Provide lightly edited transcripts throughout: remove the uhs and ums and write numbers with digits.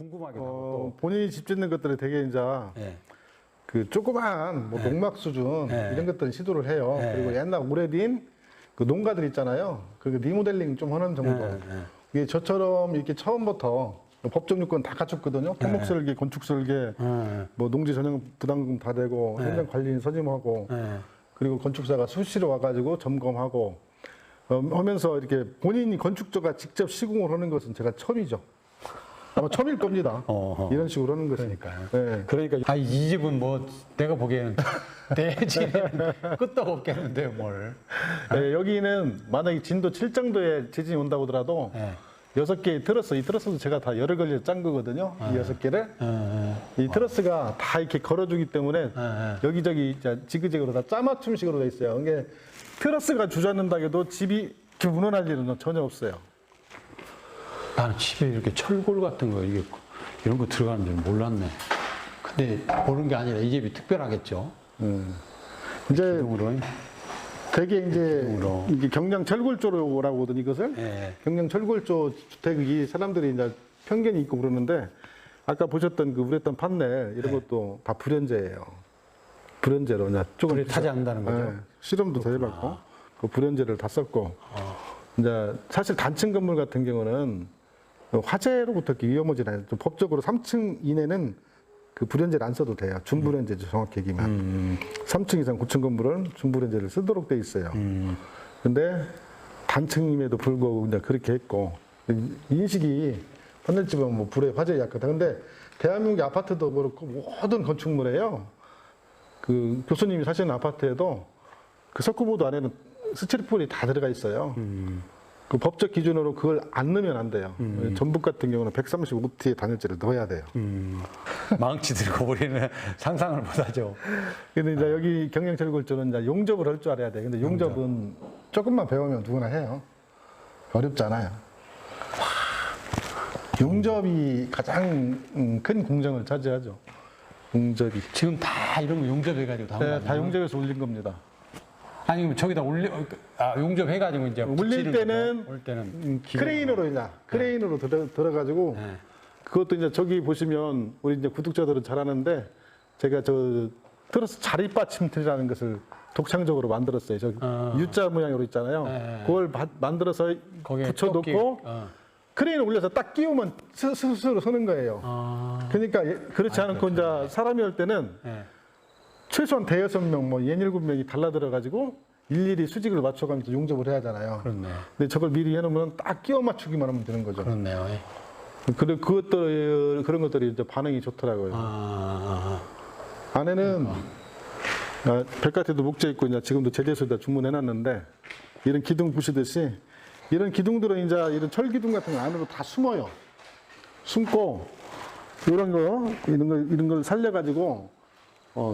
궁금하기도 하고 본인이 집 짓는 것들이 되게 이제 예. 그 조그만 뭐 농막 수준 이런 것들을 시도를 해요. 그리고 옛날 오래된 그 농가들 있잖아요. 그 리모델링 좀 하는 정도. 이게 저처럼 이렇게 처음부터 법적 요건 다 갖췄거든요. 토목 설계, 건축 설계, 뭐 농지 전용 부담금 다 되고 현장 관리인 서점하고 그리고 건축사가 수시로 와가지고 점검하고 하면서 이렇게 본인이 건축자가 직접 시공을 하는 것은 제가 처음이죠. 아마 처음일 겁니다. 이런 식으로 하는 것이니까요. 네. 그러니까 이 집은 뭐 내가 보기에는 대지 끝도 없겠는데요, 뭘. 네, 여기는 만약에 진도 7 정도의 지진이 온다고 하더라도 6개의 트러스, 이 트러스도 제가 다 열을 걸려 짠 거거든요. 이 6개를. 이 트러스가 다 이렇게 걸어주기 때문에 여기저기 지그재그로 다 짜맞춤식으로 돼 있어요. 이게 트러스가 주저앉는다 해도 집이 무너날 일은 전혀 없어요. 나는 집에 이렇게 철골 같은 거, 이런 거 들어가는 줄 몰랐네. 근데 모르는 게 아니라 이 집이 특별하겠죠. 이제 기둥으로. 되게 이제 이게 경량 철골조라고 하더니 이것을 경량 철골조 주택이 사람들이 이제 편견이 있고 그러는데 아까 보셨던 그 우레탄 판넬 이런 것도 다 불연제예요. 불연제로 그냥 조금 불에 타지 않는다는 거죠. 실험도 더 해봤고 그 불연제를 다 썼고 이제 사실 단층 건물 같은 경우는 화재로부터 위험하지 않아요. 법적으로 3층 이내는 그 불연제를 안 써도 돼요. 준불연제죠, 정확히 얘기하면. 3층 이상 9층 건물은 준불연제를 쓰도록 돼 있어요. 근데 단층임에도 불구하고 그냥 그렇게 했고 인식이 판넬집은 뭐 불에 화재에 약하다. 근데 대한민국 아파트도 그렇고 모든 건축물에요. 그 교수님이 사시는 아파트에도 그 석고보드 안에는 스티로폼이 다 들어가 있어요. 그 법적 기준으로 그걸 안 넣으면 안 돼요. 전북 같은 경우는 135T의 단열재를 넣어야 돼요. 망치 들고 우리는 상상을 못하죠. 근데 이제 여기 경량철골조는 이제 용접을 할 줄 알아야 돼. 근데 용접은 조금만 배우면 누구나 해요. 어렵잖아요. 용접이 가장 큰 공정을 차지하죠. 용접이. 지금 다 이런 거 용접해가지고 다 네, 다 용접해서 올린 겁니다. 아니면 저기다 용접해가지고 이제 올릴 때는 크레인으로 이제 크레인으로 들어가지고 그것도 이제 저기 보시면 우리 이제 구독자들은 잘 아는데 제가 저 트러스 자립받침틀이라는 것을 독창적으로 만들었어요. 저 U자 모양으로 있잖아요. 그걸 만들어서 붙여놓고 크레인을 올려서 딱 끼우면 스스로 서는 거예요. 그러니까 그렇지 않고 이제 사람이 올 때는 최소한 대여섯 명, 뭐 67명이 달라들어가지고 일일이 수직을 맞춰가면서 용접을 해야 하잖아요. 그렇네. 근데 저걸 미리 해놓으면 딱 끼워 맞추기만 하면 되는 거죠. 그렇네요. 그런 것들이 이제 반응이 좋더라고요. 안에는 백화태도 목재 있고 이제 지금도 제재소에다 주문해놨는데 이런 기둥 보시듯이 이런 기둥들은 이제 이런 철기둥 같은 거 안으로 다 숨어요. 숨고 이런 걸 살려가지고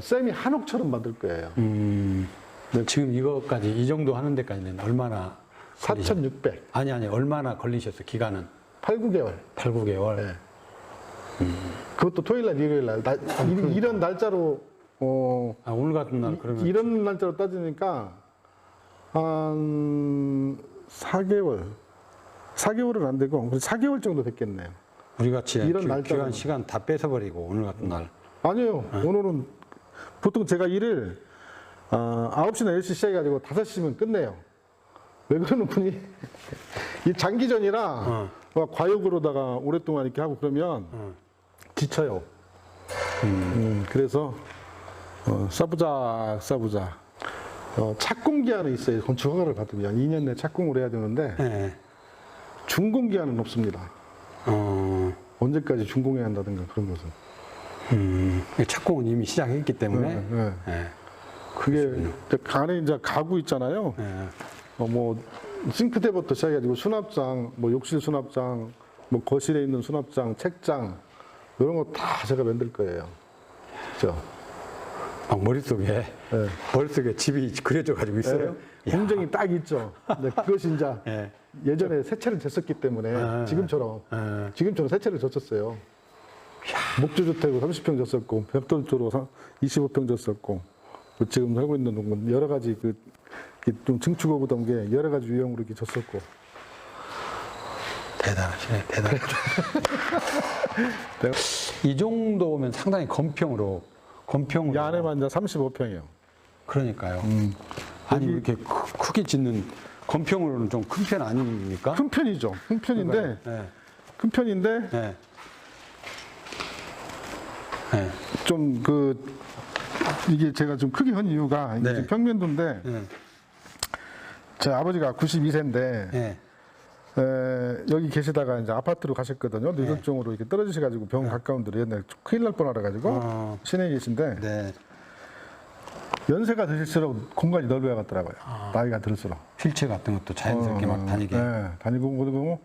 쌤이 한옥처럼 만들 거예요. 네. 지금 이거까지 이 정도 하는 데까지는 얼마나 4,600. 아니 얼마나 걸리셨어요? 기간은 8, 9개월. 8, 9개월. 네. 그것도 토요일날, 일요일날 이런 날짜로 오늘 같은 날 그러면 이런 날짜로 따지니까 한 4개월은 안 되고 4개월 정도 됐겠네요. 우리 같이 이런 날짜로 시간 다 뺏어버리고 오늘 같은 날. 아니에요. 오늘은 보통 제가 일을 9시나 10시 시작해가지고 5시면 끝내요. 왜 그러는 분이 이 장기전이라 과욕으로다가 오랫동안 이렇게 하고 그러면 지쳐요. 그래서 싸부작 착공기한은 있어요. 건축 허가를 받으면 2년 내 착공을 해야 되는데 준공기한은 없습니다. 언제까지 준공해야 한다든가 그런 것은. 착공은 이미 시작했기 때문에. 그게 안에 이제 가구 있잖아요. 뭐 싱크대부터 시작해가지고 수납장, 뭐 욕실 수납장, 뭐 거실에 있는 수납장, 책장 이런 거 다 제가 만들 거예요. 그렇죠? 머릿속에 집이 그려져 가지고 있어요. 공정이 딱 있죠. 근데 그것이 이제 예전에 세채를 쟀었기 때문에 지금처럼 세채를 졌었어요. 목조주택으로 30평 졌었고 벽돌조로 25평 졌었고 지금 살고 있는 동은 여러 가지 좀 증축하고 던 게 여러 가지 유형으로 이렇게 졌었고 대단하시네, 대단하죠. 이 정도면 상당히 건평으로 이 안에만 이제 35평이요. 그러니까요. 아니 이렇게 크게 짓는 건평으로는 좀 큰 편 아닙니까? 큰 편이죠. 큰 편인데, 네. 큰 편인데 네. 네. 좀 이게 제가 좀 크게 한 이유가 이게 네. 지금 평면도인데 네. 제 아버지가 92세인데 네. 여기 계시다가 이제 아파트로 가셨거든요. 뇌졸중으로 이렇게 떨어지셔가지고 병원 가까운 데로 옛날에 큰일 날 뻔하라 가지고 시내에 계신데 네. 연세가 드실수록 공간이 넓어야겠더라고요. 나이가 들수록. 휠체어 같은 것도 자연스럽게 막 다니게. 네, 다니고 그리고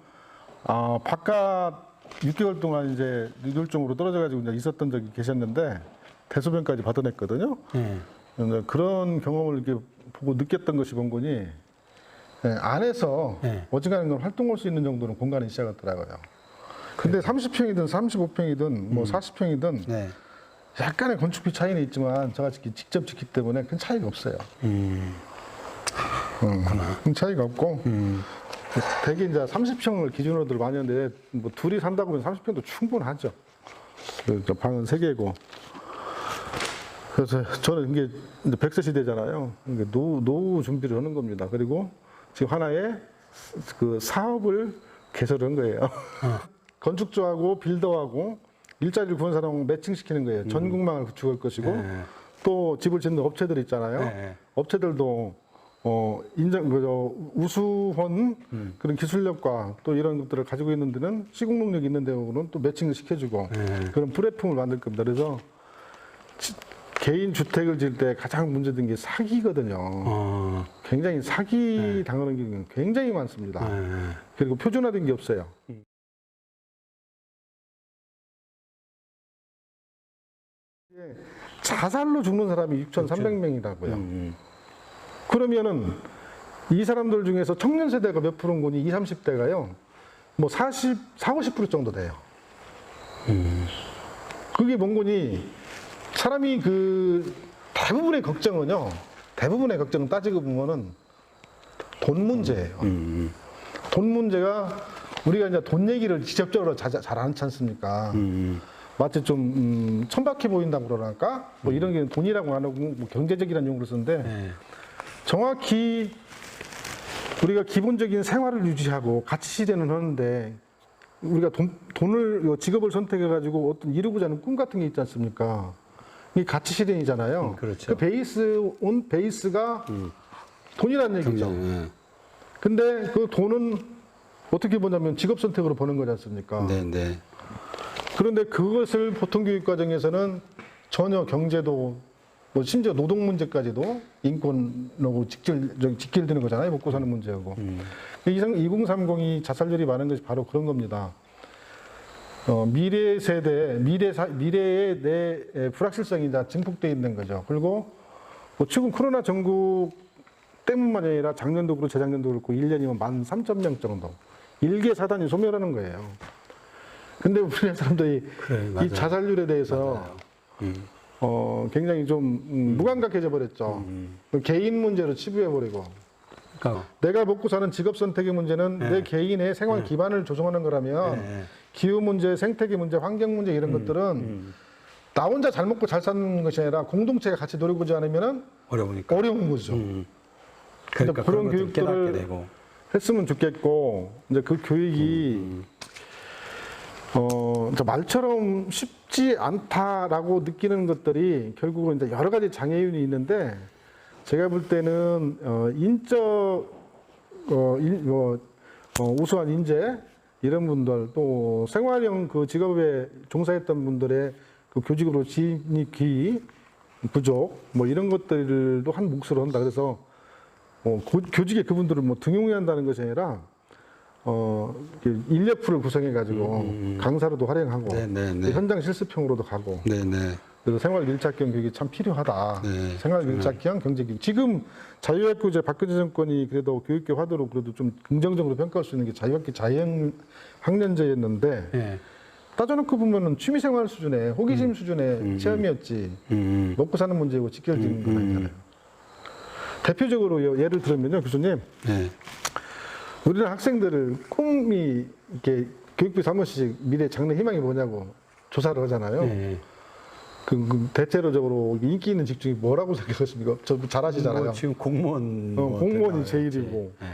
바깥 6개월 동안 이제 뇌졸중으로 떨어져가지고 이제 있었던 적이 계셨는데 대소변까지 받아냈거든요. 그래서 그런 경험을 이렇게 보고 느꼈던 것이 본거니 안에서 네. 어지간한 걸 활동할 수 있는 정도는 공간이 시작하더라고요. 근데 30평이든 35평이든 뭐 40평이든 네. 약간의 건축비 차이는 있지만 저같이 직접 짓기 때문에 큰 차이가 없어요. 큰 차이가 없고 대개 이제 30평을 기준으로들 많이 하는데 뭐 둘이 산다고 하면 30평도 충분하죠. 저 방은 3개고. 그래서 저는 이게 이제 100세 시대잖아요. 이게 노후 준비를 하는 겁니다. 그리고 지금 하나의 그 사업을 개설한 거예요. 건축주하고 빌더하고 일자리를 구한 사람을 매칭시키는 거예요. 전국망을 구축할 것이고 또 집을 짓는 업체들 있잖아요. 업체들도 우수한 그런 기술력과 또 이런 것들을 가지고 있는 데는 시공능력이 있는 데하고는 또 매칭을 시켜주고 그런 플랫폼을 만들 겁니다. 그래서 개인 주택을 지을 때 가장 문제된 게 사기거든요. 굉장히 사기 당하는 게 굉장히 많습니다. 그리고 표준화된 게 없어요. 자살로 죽는 사람이 6,300명이라고요. 그러면은 이 사람들 중에서 청년 세대가 몇 프로인 거니 20, 30대가요. 뭐 40, 50% 정도 돼요. 그게 뭔 거니 사람이 대부분의 걱정은요. 대부분의 걱정은 따지고 보면은 돈 문제예요. 돈 문제가 우리가 이제 돈 얘기를 직접적으로 잘 안 하지 않습니까? 마치 좀 천박해 보인다고 그러랄까? 뭐 이런 게 돈이라고 안 하고 뭐 경제적이라는 용어를 쓰는데 정확히 우리가 기본적인 생활을 유지하고 가치 실현을 하는데 우리가 돈을 직업을 선택해 가지고 어떤 이루고자 하는 꿈 같은 게 있지 않습니까? 이게 가치 실현이잖아요. 그렇죠. 그 베이스가 돈이라는 얘기죠. 근데 그 돈은 어떻게 보냐면 직업 선택으로 버는 거지 않습니까? 네. 그런데 그것을 보통 교육 과정에서는 전혀 경제도 뭐 심지어 노동 문제까지도 인권하고 직결되는 거잖아요. 먹고 사는 문제하고. 2030이 자살률이 많은 것이 바로 그런 겁니다. 미래 세대, 미래의 내 불확실성이 다 증폭되어 있는 거죠. 그리고 뭐 최근 코로나 전국 때문만 아니라 작년도 그렇고 재작년도 그렇고 1년이면 13,000명 정도. 일개 사단이 소멸하는 거예요. 근데 우리나라 사람들이 이 자살률에 대해서 굉장히 좀 무감각해져 버렸죠. 개인 문제로 치부해버리고. 그러니까. 내가 먹고 사는 직업 선택의 문제는 내 개인의 생활 기반을 조성하는 거라면 기후 문제, 생태계 문제, 환경 문제 이런 것들은 나 혼자 잘 먹고 잘 사는 것이 아니라 공동체가 같이 노려보지 않으면 어려우니까. 어려운 거죠. 그러니까 그런 것도 깨닫게 교육들을 되고. 했으면 좋겠고 이제 그 교육이 말처럼 쉽지 않다라고 느끼는 것들이 결국은 이제 여러 가지 장애인이 있는데 제가 볼 때는 우수한 인재 이런 분들 또 생활형 그 직업에 종사했던 분들의 그 교직으로 진입기 부족 뭐 이런 것들도 한 몫으로 한다. 그래서 교직에 그분들을 뭐 등용해야 한다는 것이 아니라 인력풀을 구성해 가지고 강사로도 활용하고 현장 실습형으로도 가고 그래서 생활 밀착형 교육이 참 필요하다. 생활 밀착형 경제교육. 지금 자유학교제 박근혜 정권이 그래도 교육계 화두로 그래도 좀 긍정적으로 평가할 수 있는 게 자유학교 자유학년제였는데 따져놓고 보면은 취미생활 수준의 호기심 수준의 체험이었지 먹고 사는 문제고 직결되는 건 아니잖아요. 대표적으로 예를 들면요, 교수님. 우리는 학생들을 꿈이 이렇게 교육부에서 한 번씩 미래 장래 희망이 뭐냐고 조사를 하잖아요. 네. 그 대체로적으로 인기 있는 직종이 뭐라고 생각하십니까? 저 잘 아시잖아요. 뭐 지금 공무원. 공무원이 제일이고, 네.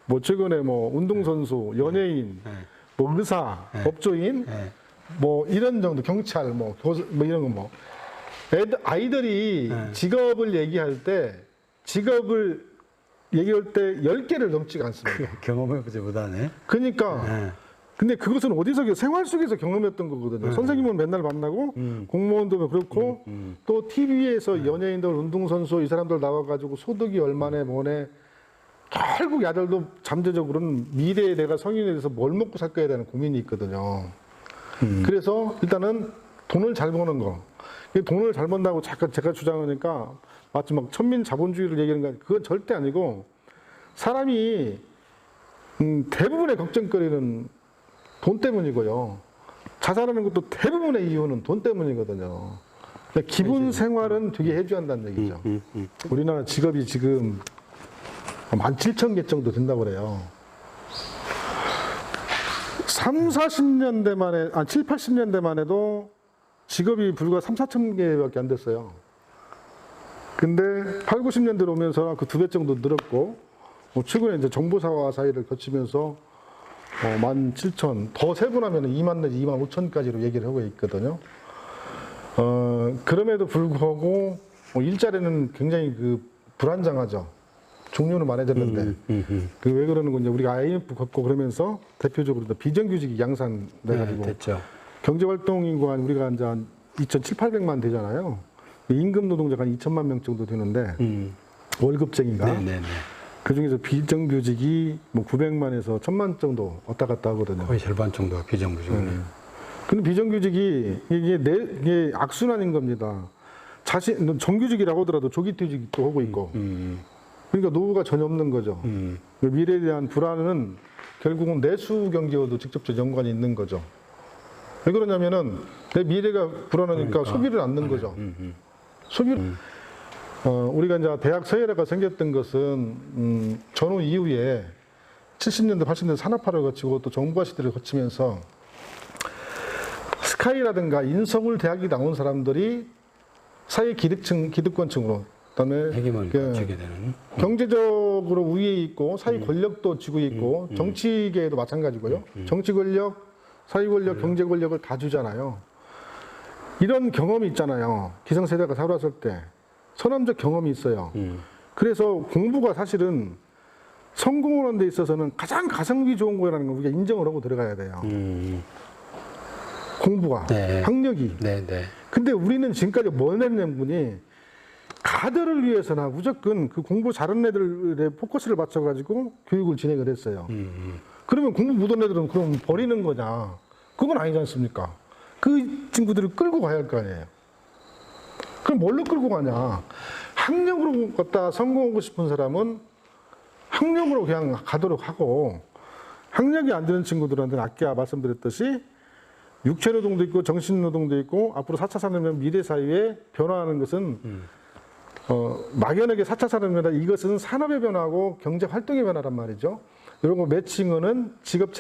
뭐 최근에 뭐 운동선수, 연예인, 네. 뭐 의사, 법조인, 네. 뭐 이런 정도 경찰, 뭐 교수, 뭐 이런 거 뭐. 아이들이 네. 직업을 얘기할 때 10개를 넘지가 않습니다. 경험해보지 못하네. 그러니까 네. 근데 그것은 어디서 생활 속에서 경험했던 거거든요. 선생님은 맨날 만나고 공무원도 그렇고 또 TV에서 연예인들, 운동선수 이 사람들 나와가지고 소득이 얼마네 뭐네 결국 야들도 잠재적으로는 미래에 내가 성인에 대해서 뭘 먹고 살 거에 대한 고민이 있거든요. 그래서 일단은 돈을 잘 버는 거. 돈을 잘 번다고 잠깐 제가 주장하니까 마치 막 천민 자본주의를 얘기하는 거 그건 절대 아니고 사람이 대부분의 걱정거리는 돈 때문이고요. 자살하는 것도 대부분의 이유는 돈 때문이거든요. 그러니까 기본 생활은 되게 해줘야 한다는 얘기죠. 우리나라 직업이 지금 17,000개 정도 된다고 그래요. 7, 80년대만 해도 직업이 불과 3, 4천 개밖에 안 됐어요. 근데 8, 90년대로 오면서 그 2배 정도 늘었고, 뭐 최근에 이제 정보사와 사이를 거치면서 17,000, 더 세분하면 2만 내지 2만 5천까지로 얘기를 하고 있거든요. 그럼에도 불구하고 일자리는 굉장히 그 불안정하죠. 종류는 많아졌는데 그 왜 그러는 건지 우리가 IMF 겪고 그러면서 대표적으로 비정규직이 양산돼가지고 됐죠. 경제활동 인구가 우리가 이제 한 2,700, 800만 되잖아요. 임금 노동자가 한 2천만 명 정도 되는데 월급쟁이가 네네네. 그 중에서 비정규직이 뭐 900만에서 1,000만 정도 왔다 갔다 하거든요. 거의 절반 정도가 비정규직이네요. 근데 비정규직이 이게 악순환인 겁니다. 정규직이라고 하더라도 조기퇴직도 하고 있고. 그러니까 노후가 전혀 없는 거죠. 미래에 대한 불안은 결국은 내수 경제와도 직접적 연관이 있는 거죠. 왜 그러냐면은 내 미래가 불안하니까 소비를 안 넣는 거죠. 우리가 이제 대학 서열화가 생겼던 것은 전후 이후에 70년대, 80년대 산업화를 거치고 또 정부화 시대를 거치면서 스카이라든가 인서울 대학이 나온 사람들이 사회 기득권층으로 그다음에 핵임을 갖추게 되는. 경제적으로 우위에 있고 사회 권력도 쥐고 있고 정치계에도 마찬가지고요. 정치 권력, 사회 권력, 경제 권력을 다 주잖아요. 이런 경험이 있잖아요. 기성세대가 살아왔을 때 선험적 경험이 있어요. 그래서 공부가 사실은 성공을 하는 데 있어서는 가장 가성비 좋은 거라는 걸 우리가 인정을 하고 들어가야 돼요. 공부가, 네. 학력이. 네네. 근데 우리는 지금까지 뭐냈는 분이 가들을 위해서나 무조건 그 공부 잘하는 애들의 포커스를 맞춰가지고 교육을 진행을 했어요. 그러면 공부 못한 애들은 그럼 버리는 거냐? 그건 아니지 않습니까? 그 친구들을 끌고 가야 할 거 아니에요. 그럼 뭘로 끌고 가냐? 학력으로 갖다 성공하고 싶은 사람은 학력으로 그냥 가도록 하고 학력이 안 되는 친구들한테는 아까 말씀드렸듯이 육체노동도 있고 정신노동도 있고 앞으로 4차 산업이면 미래 사회에 변화하는 것은 막연하게 4차 산업이다. 이것은 산업의 변화하고 경제 활동의 변화란 말이죠. 이런 거 매칭은 직업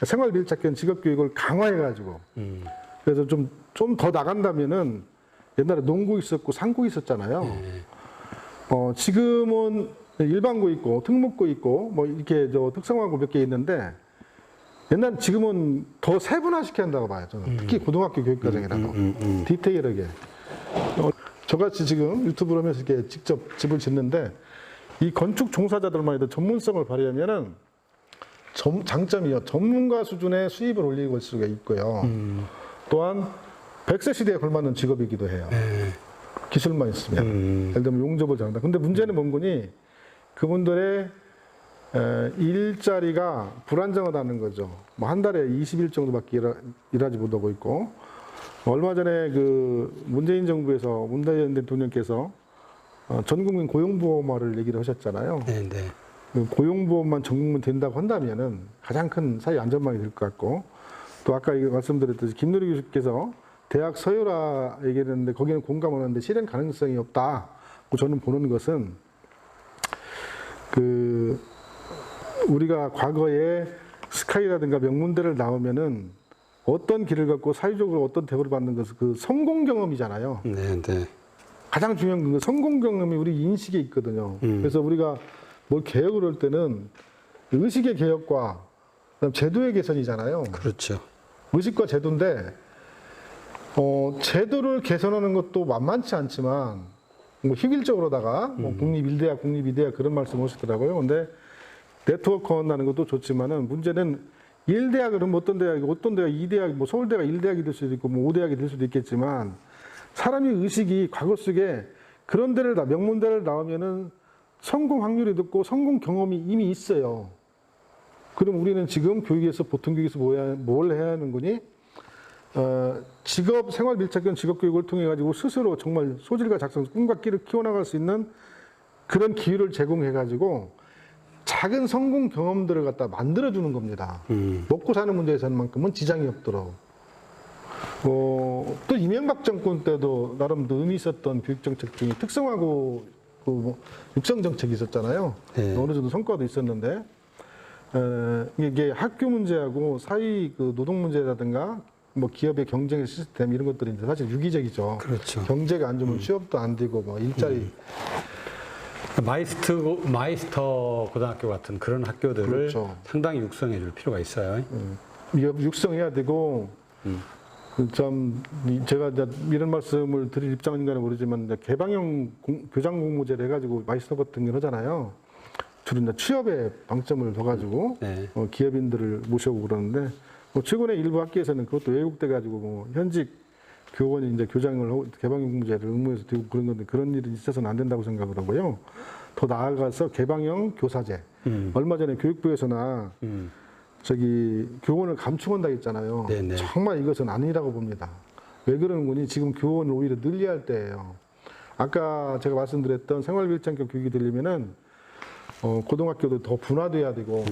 생활 밀착형 직업 교육을 강화해가지고 그래서 좀 더 나간다면은 옛날에 농구 있었고 상고 있었잖아요. 지금은 일반고 있고 특목고 있고 뭐 이렇게 특성화고 몇 개 있는데 옛날 지금은 더 세분화시켜야 한다고 봐요. 저는 특히 고등학교 교육과정이라도 디테일하게. 저같이 지금 유튜브를 하면서 이렇게 직접 집을 짓는데 이 건축 종사자들만 해도 전문성을 발휘하면은 장점이요. 전문가 수준의 수입을 올릴 수가 있고요. 또한 100세 시대에 걸맞는 직업이기도 해요. 기술만 있으면. 예를 들면 용접을 잘한다. 근데 문제는 뭔 거니? 그분들의 일자리가 불안정하다는 거죠. 뭐 한 달에 20일 정도밖에 일하지 못하고 있고, 얼마 전에 그 문재인 정부에서 문재인 대통령께서 전국민 고용보험화를 얘기를 하셨잖아요. 네네. 그 고용보험만 전 국민 된다고 한다면은 가장 큰 사회 안전망이 될 것 같고, 또 아까 말씀드렸듯이 김노리 교수께서 대학 서열화 얘기했는데 거기는 공감을 하는데 실행 가능성이 없다고 저는 보는 것은 우리가 과거에 스카이라든가 명문대를 나오면은 어떤 길을 갖고 사회적으로 어떤 대우를 받는 것은 그 성공 경험이잖아요. 네, 네. 가장 중요한 건 그 성공 경험이 우리 인식에 있거든요. 그래서 우리가 뭘 개혁을 할 때는 의식의 개혁과 그다음 제도의 개선이잖아요. 그렇죠. 의식과 제도인데 제도를 개선하는 것도 만만치 않지만 뭐 휘길적으로다가 뭐 국립이대학 그런 말씀 하시더라고요. 근데 네트워크 한다는 것도 좋지만은 문제는 1대학은 어떤 대학이고 어떤 대학 2대학 뭐 서울대가 1대학이 될 수도 있고 뭐 5대학이 될 수도 있겠지만 사람이 의식이 과거 속에 그런 데를 다 명문대를 나오면은 성공 확률이 높고 성공 경험이 이미 있어요. 그럼 우리는 지금 교육에서 보통 교육에서 뭘 해야 하는 거니? 직업 생활 밀착형 직업 교육을 통해 가지고 스스로 정말 소질과 작성, 꿈과 끼를 키워나갈 수 있는 그런 기회를 제공해 가지고 작은 성공 경험들을 갖다 만들어 주는 겁니다. 먹고 사는 문제에서만큼은 지장이 없도록. 또 이명박 정권 때도 나름 의미 있었던 교육 정책 중에 특성화고 뭐 육성 정책이 있었잖아요. 네. 어느 정도 성과도 있었는데 이게 학교 문제하고 사회 그 노동 문제라든가 뭐 기업의 경쟁의 시스템 이런 것들이 이제 사실 유기적이죠. 그렇죠. 경제가 안 좋으면 취업도 안 되고 뭐 일자리 마이스터 고등학교 같은 그런 학교들을 그렇죠. 상당히 육성해 줄 필요가 있어요. 육성해야 되고 참 제가 이제 이런 말씀을 드릴 입장인가는 모르지만 이제 개방형 교장 공모제를 해가지고 마이스터 같은 걸 하잖아요. 주로 이제 취업에 방점을 둬가지고 네. 기업인들을 모셔오고 그러는데 뭐 최근에 일부 학교에서는 그것도 왜곡돼 가지고 뭐 현직 교원이 이제 교장을 개방형 공모제를 의무에서 들고 그런 건데 그런 일이 있어서는 안 된다고 생각을 하고요. 더 나아가서 개방형 교사제. 얼마 전에 교육부에서나 저기 교원을 감축한다 했잖아요. 네네. 정말 이것은 아니라고 봅니다. 왜 그러는 거니? 지금 교원을 오히려 늘려야 할 때예요. 아까 제가 말씀드렸던 생활밀착형 교육이 되려면은 고등학교도 더 분화돼야 되고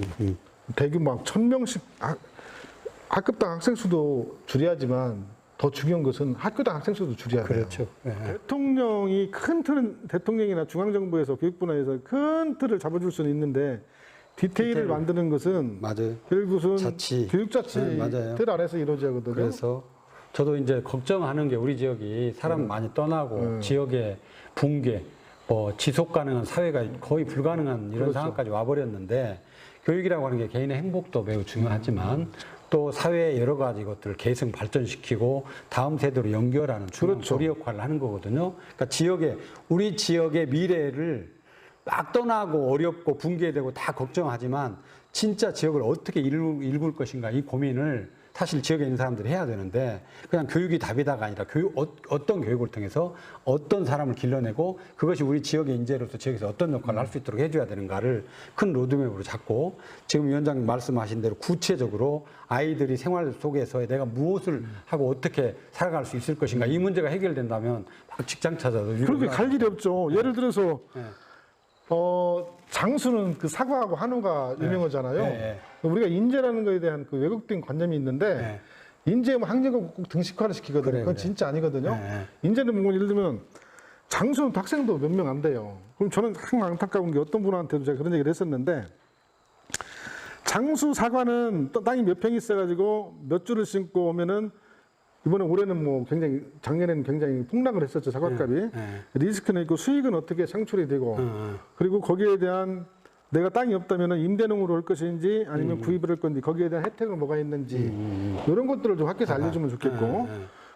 대규모 막 1000명씩 학급당 학생 수도 줄여야지만 더 중요한 것은 학교당 학생 수도 줄여야 돼요. 그렇죠. 네. 대통령이 큰 틀은 대통령이나 중앙정부에서 교육분야에서 큰 틀을 잡아줄 수는 있는데 디테일을 만드는 것은 맞아요. 결국은 자치. 교육자치 네, 맞아요. 틀 안에서 이루어져야 하거든요. 그래서 저도 이제 걱정하는 게 우리 지역이 사람 많이 떠나고 지역의 붕괴, 지속 가능한 사회가 거의 불가능한 이런 그렇죠. 상황까지 와버렸는데 교육이라고 하는 게 개인의 행복도 매우 중요하지만 또 사회의 여러 가지 것들을 계승 발전시키고 다음 세대로 연결하는 중요한 그렇죠. 고리 역할을 하는 거거든요. 그러니까 우리 지역의 미래를 막 떠나고 어렵고 붕괴되고 다 걱정하지만 진짜 지역을 어떻게 일굴 것인가 이 고민을 사실 지역에 있는 사람들이 해야 되는데 그냥 교육이 답이다가 아니라 어떤 교육을 통해서 어떤 사람을 길러내고 그것이 우리 지역의 인재로서 지역에서 어떤 역할을 할 수 있도록 해줘야 되는가를 큰 로드맵으로 잡고 지금 위원장님 말씀하신 대로 구체적으로 아이들이 생활 속에서 내가 무엇을 하고 어떻게 살아갈 수 있을 것인가 이 문제가 해결된다면 막 직장 찾아도 그렇게 갈 일이 없죠. 예를 들어서 네. 장수는 그 사과하고 한우가 유명하잖아요. 네. 우리가 인재라는 거에 대한 그 왜곡된 관념이 있는데 인재면 학력을 꼭 등식화를 시키거든요. 그래, 그건 그래. 진짜 아니거든요. 네. 인재는 뭐 예를 들면 장수는 학생도 몇 명 안 돼요. 그럼 저는 항상 안타까운 게 어떤 분한테도 제가 그런 얘기를 했었는데 장수 사과는 땅이 몇 평 있어가지고 몇 줄을 심고 오면은 이번에 올해는 뭐 굉장히 작년에는 굉장히 폭락을 했었죠 사과값이 리스크는 있고 수익은 어떻게 창출이 되고 그리고 거기에 대한 내가 땅이 없다면 임대농으로 할 것인지 아니면 구입을 할 건지 거기에 대한 혜택은 뭐가 있는지 이런 것들을 좀 학교에서 알려주면 좋겠고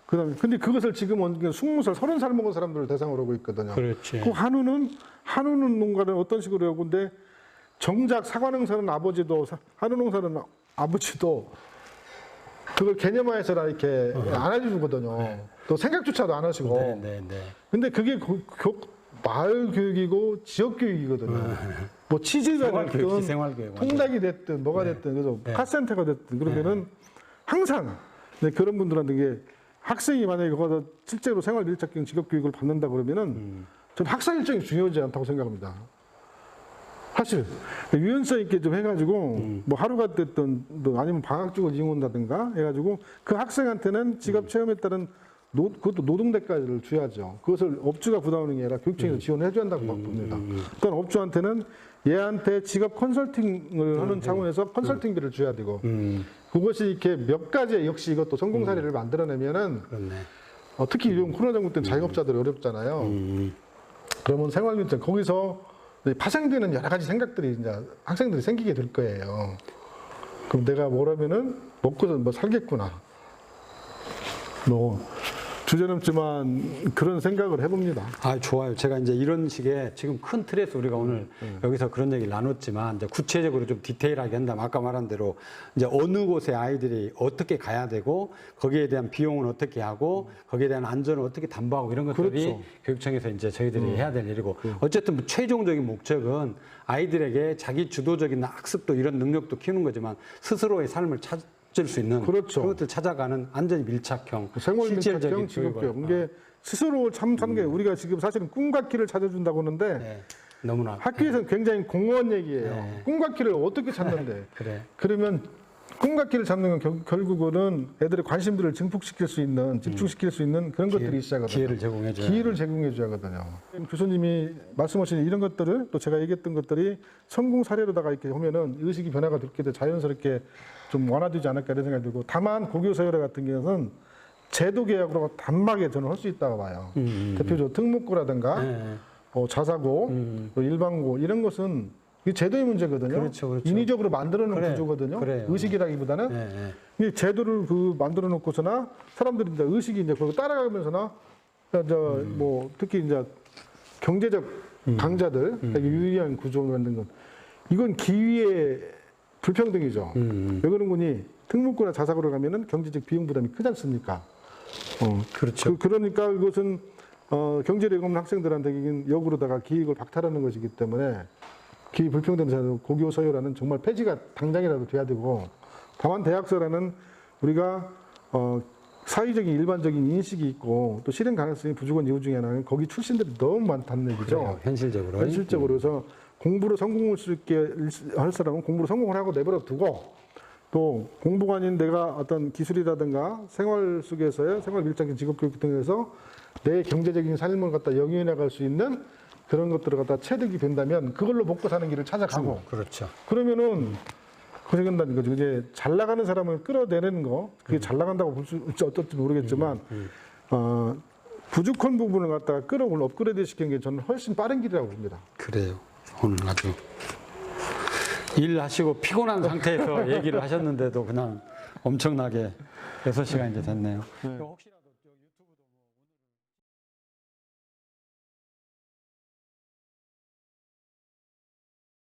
그다음에 근데 그것을 지금 20살 30살 먹은 사람들을 대상으로 하고 있거든요. 그렇지. 그 한우는 농가를 어떤 식으로 하고 근데 정작 사과 농사는 아버지도 한우 농사는 아버지도 그걸 개념화해서 이렇게 안 해주거든요. 또 생각조차도 안 하시고. 근데 그게 마을 교육이고 지역 교육이거든요. 뭐 치즈가 됐든 통닭이 됐든 뭐가 됐든 그래서 카센터가 됐든 그러면은 항상 그런 분들한테 이게 학생이 만약에 거기서 실제로 생활 밀착형 직업 교육을 받는다 그러면은 전 학사 일정이 중요하지 않다고 생각합니다. 사실 유연성 있게 좀 해가지고 뭐 하루가 됐든 또 아니면 방학 중을 이용한다든가 해가지고 그 학생한테는 직업 체험에 따른 그것도 노동 대가를 줘야죠. 그것을 업주가 부담하는 게 아니라 교육청에서 지원을 해줘야 한다고 봅니다. 일단 업주한테는 얘한테 직업 컨설팅을 하는 차원에서 컨설팅비를 줘야 되고 그것이 이렇게 몇 가지 역시 이것도 성공 사례를 만들어내면은 그렇네. 특히 이런 코로나 정부 때는 자영업자들이 어렵잖아요. 그러면 생활민증 거기서 파생되는 여러 가지 생각들이 이제 학생들이 생기게 될 거예요. 그럼 내가 뭐라면은 먹고서 뭐 살겠구나. 뭐 주저넘지만 그런 생각을 해봅니다. 아, 좋아요. 제가 이제 이런 식의 지금 큰 틀에서 우리가 오늘 여기서 그런 얘기를 나눴지만 이제 구체적으로 좀 디테일하게 한다면 아까 말한 대로 이제 어느 곳에 아이들이 어떻게 가야 되고 거기에 대한 비용은 어떻게 하고 거기에 대한 안전을 어떻게 담보하고 이런 것들이 그렇죠. 교육청에서 이제 저희들이 해야 될 일이고 어쨌든 뭐 최종적인 목적은 아이들에게 자기 주도적인 학습도 이런 능력도 키우는 거지만 스스로의 삶을 찾을 수 있는 그렇죠. 그것들 찾아가는 완전히 밀착형, 생활 실질적인 밀착형 직업교육. 교육을. 이게 스스로 참 사는 게 우리가 지금 사실은 꿈과 키를 찾아준다고 하는데 네, 너무나 학교에서는 굉장히 공허한 얘기예요. 네. 꿈과 키를 어떻게 찾는데? 그래. 그러면 꿈과 키를 찾는 건 결국은 애들의 관심들을 증폭시킬 수 있는, 집중시킬 수 있는 그런 것들이 있어야거든요. 기회를 제공해줘야 기회를 제공해줘야 하거든요. 교수님이 말씀하신 이런 것들을 또 제가 얘기했던 것들이 성공 사례로다가 이렇게 하면은 의식이 변화가 됐게 돼 자연스럽게 좀 완화되지 않을까 이런 생각이 들고 다만 고교서열화 같은 경우는 제도 계약으로 단막에 저는 할 수 있다고 봐요. 대표적으로 특목고라든가 네. 자사고, 또 일반고 이런 것은 이게 제도의 문제거든요. 그렇죠, 그렇죠. 인위적으로 만들어놓은 그래, 구조거든요. 그래요. 의식이라기보다는 네, 네. 이 제도를 만들어 놓고서나 사람들이 이제 의식이 이제 그걸 따라가면서나 뭐 특히 이제 경제적 강자들 되게 유리한 구조를 만든 건 이건 기회의 불평등이죠. 왜 그런 거니? 특목고나 자사고를 가면은 경제적 비용 부담이 크지 않습니까? 그렇죠. 그러니까 이것은 경제력이 없는 학생들한테 역으로다가 기획을 박탈하는 것이기 때문에 기회 불평등 제도 고교 서열화는 정말 폐지가 당장이라도 돼야 되고 다만 대학서라는 우리가 사회적인 일반적인 인식이 있고 또 실행 가능성이 부족한 이유 중에 하나는 거기 출신들이 너무 많다는 얘기죠. 그래요, 현실적으로. 현실적으로 그래서 공부로 성공할 수 있게 할 사람은 공부로 성공을 하고 내버려 두고 또 공부가 아닌 내가 어떤 기술이라든가 생활 속에서의 생활 밀착형 직업교육 등에서 내 경제적인 삶을 갖다 영위해 나갈 수 있는 그런 것들을 갖다 체득이 된다면 그걸로 먹고 사는 길을 찾아가고 그렇죠. 그러면은 고생한다는 거죠. 이제 잘 나가는 사람을 끌어내는 거 그게 잘 나간다고 볼 수 어떨지 모르겠지만 부족한 부분을 갖다가 끌어올려 업그레이드 시키는 게 저는 훨씬 빠른 길이라고 봅니다. 그래요. 오늘 아주 일하시고 피곤한 상태에서 얘기를 하셨는데도 그냥 엄청나게 6시간 이제 됐네요. 혹시